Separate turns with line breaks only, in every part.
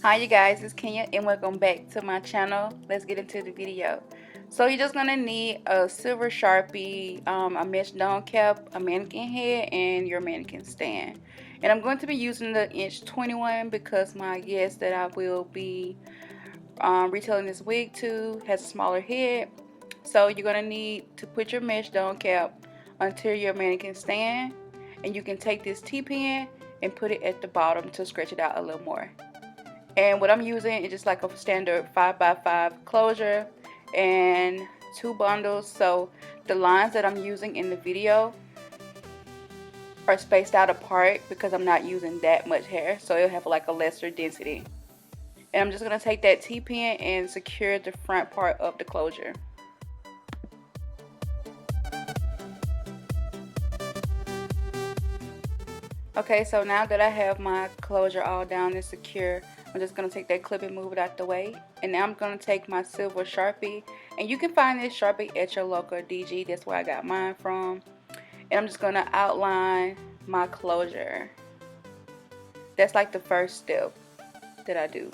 Hi you guys, it's Kenya and welcome back to my channel. Let's get into the video. So you're just gonna need a silver Sharpie, a mesh dome cap, a mannequin head, and your mannequin stand. And I'm going to be using the inch 21 because my guest that I will be retailing this wig to has a smaller head. So you're gonna need to put your mesh dome cap onto your mannequin stand, and you can take this T-pin and put it at the bottom to stretch it out a little more. And what I'm using is just like a standard 5x5 closure and 2 bundles. So the lines that I'm using in the video are spaced out apart because I'm not using that much hair, so it'll have like a lesser density. And I'm just going to take that T-pin and secure the front part of the closure. Okay, so now that I have my closure all down and secure, I'm just going to take that clip and move it out the way. And now I'm going to take my silver Sharpie. And you can find this Sharpie at your local DG. That's where I got mine from. And I'm just going to outline my closure. That's like the first step that I do.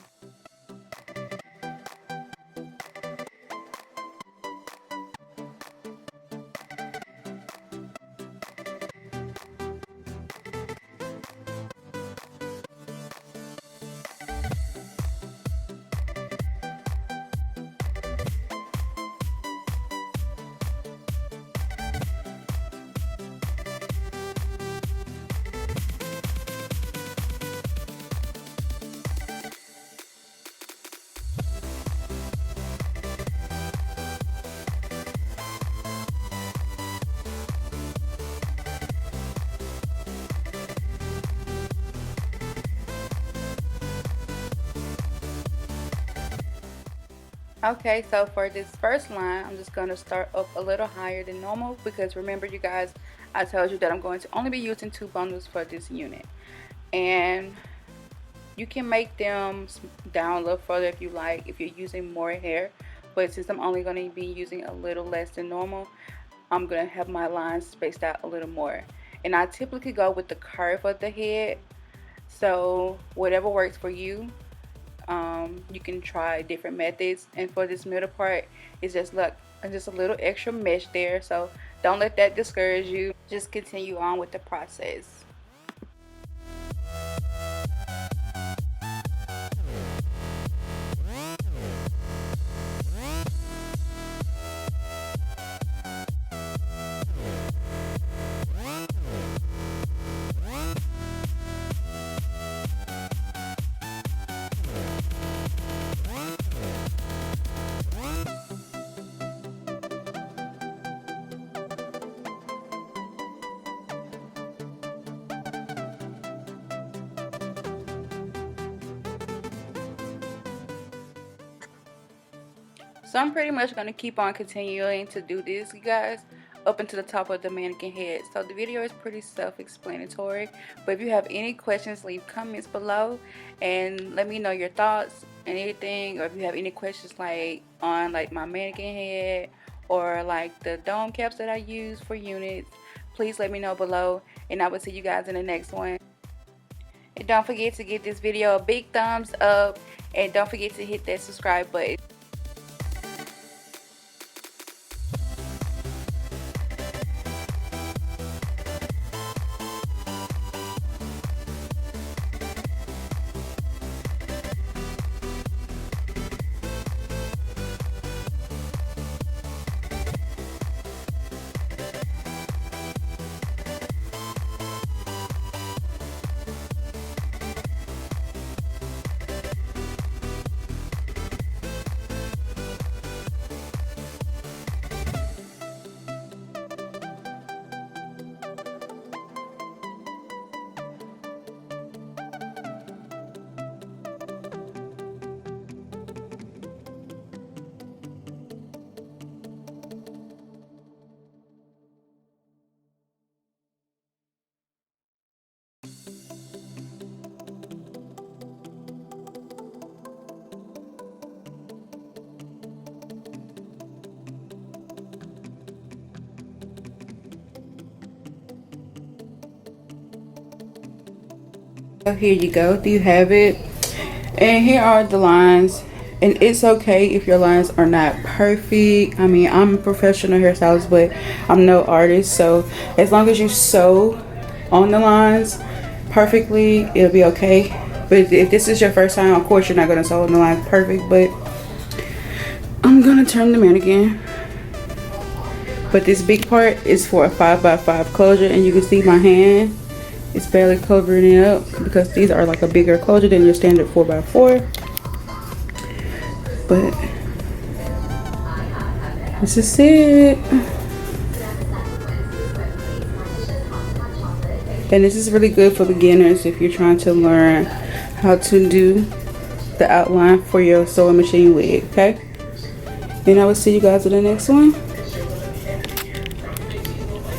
Okay, so for this first line, I'm just going to start up a little higher than normal because remember you guys, I told you that I'm going to only be using 2 bundles for this unit. And you can make them down a little further if you like, if you're using more hair. But since I'm only going to be using a little less than normal, I'm going to have my lines spaced out a little more. And I typically go with the curve of the head. So whatever works for you. You can try different methods, and for this middle part it's just like just a little extra mesh there, so don't let that discourage you. Just continue on with the process. So I'm pretty much going to keep on continuing to do this, you guys, up into the top of the mannequin head. So the video is pretty self-explanatory, but if you have any questions, leave comments below and let me know your thoughts and anything, or if you have any questions like on like my mannequin head or like the dome caps that I use for units, please let me know below, and I will see you guys in the next one. And don't forget to give this video a big thumbs up, and don't forget to hit that subscribe button. So here you go. Do you have it? And here are the lines. And it's okay if your lines are not perfect. I mean, I'm a professional hairstylist, but I'm no artist. So as long as you sew on the lines perfectly, it'll be okay. But if this is your first time, of course you're not going to sew on the lines perfect. But I'm going to turn the mannequin. But this big part is for a 5x5 closure. And you can see my hand. It's barely covering it up because these are like a bigger closure than your standard 4x4. But this is it. And this is really good for beginners if you're trying to learn how to do the outline for your sewing machine wig, okay? And I will see you guys in the next one.